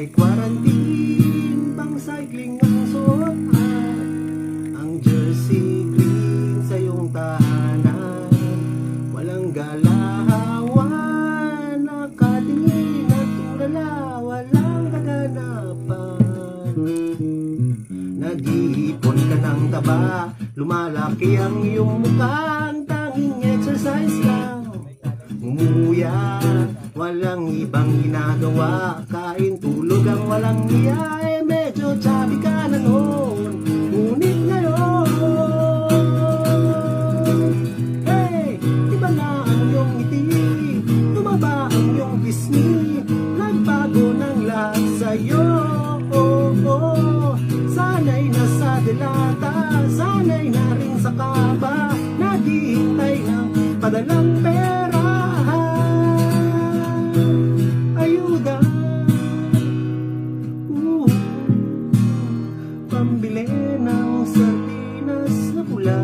may quarantine, pang cycling ang suot at ang jersey green sa iyong tahanan. Walang galawan, nakatingin at tulala, walang kaganapan. Nag-iipon ka ng taba, lumalaki ang iyong mukhang tanging exercise lang. Umuya, walang ibang ginagawa, kain tulog ang walang iya. Medyo chubby ka na noon, ngunit ngayon, hey, iba na ang iyong ngiti, tumaba ang iyong pisngi, nagbago ng lahat sa'yo. Sana'y nasa delata, sana'y na rin sa kaba, naghihintay ng padalang pera. Ayuda, pambili ng sardinas na pula.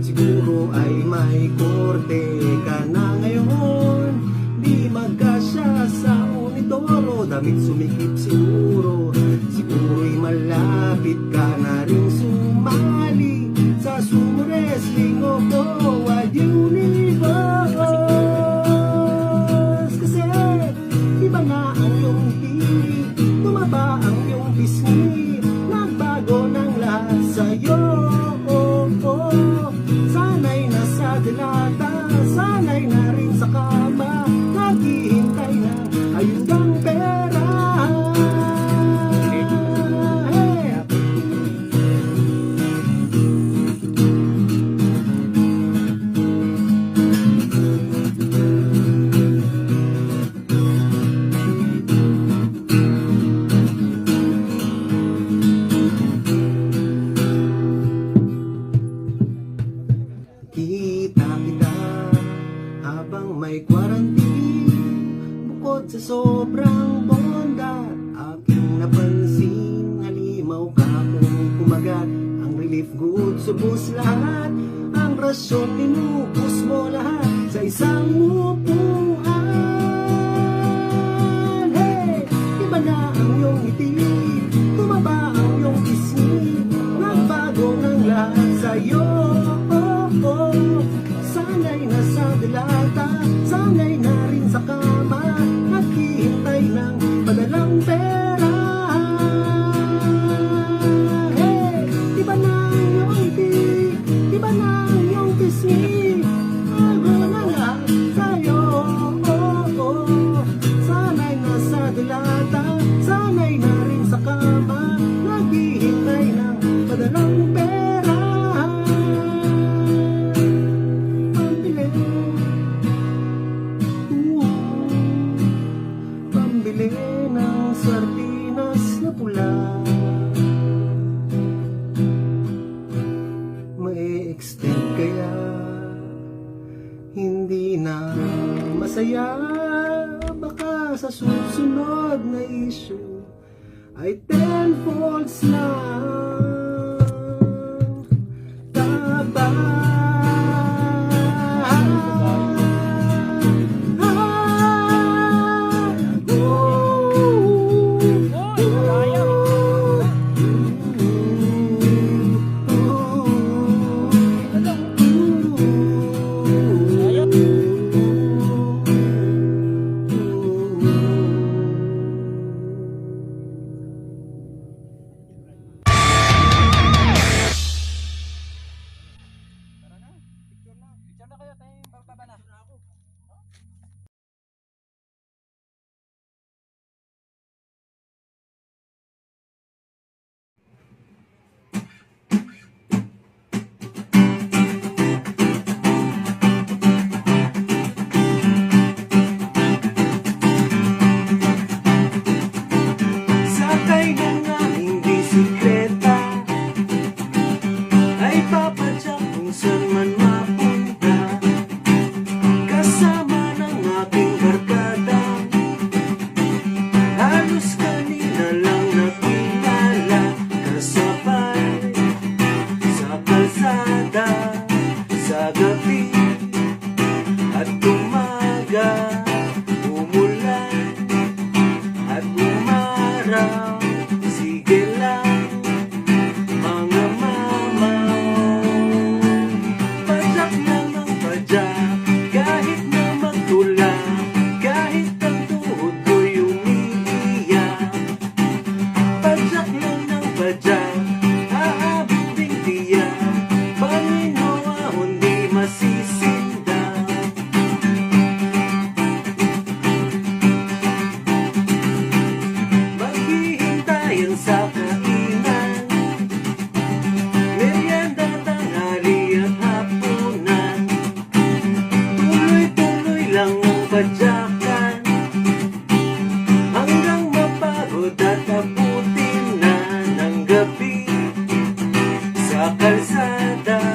Siguro ay may korte ka na ngayon, di magkasya sa unitoro, damit sumikip siguro. Siguro'y malapit ka na rin sumali sa sumo wrestling o Wild Universe. Kasi iba nga ang iyong ngiti, tumaba ang iyong pisngi, nagbago ng lahat sa'yo. Sana'y nasa delata, sana'y na rin sa kama, naghihintay na ayudang pera. Kita kita habang may quarantine, bukod sa sobrang bonda, aking napansin, halimaw ka kung kumagat. Ang relief goods subos lahat, ang rasyon inubos mo lahat sa isang upuan. Hey, iba na ang iyong ngiti, tumaba ang iyong pisngi, nagbago ng lahat sa'yo. Sana'y nasa delata, sana'y na rin sa kama, naghihintay ng padalang pera. Hey, iba na ang iyong ngiti, iba na ang iyong pisngi, bago na lang sa'yo. Sana'y nasa delata, sana'y na rin sa kama, naghihintay ng padalang pera. Pambili ng sardinas na pula, mai-extend kaya hindi na masaya. Baka sa susunod na issue ay 10 folds lang taba. kalsada.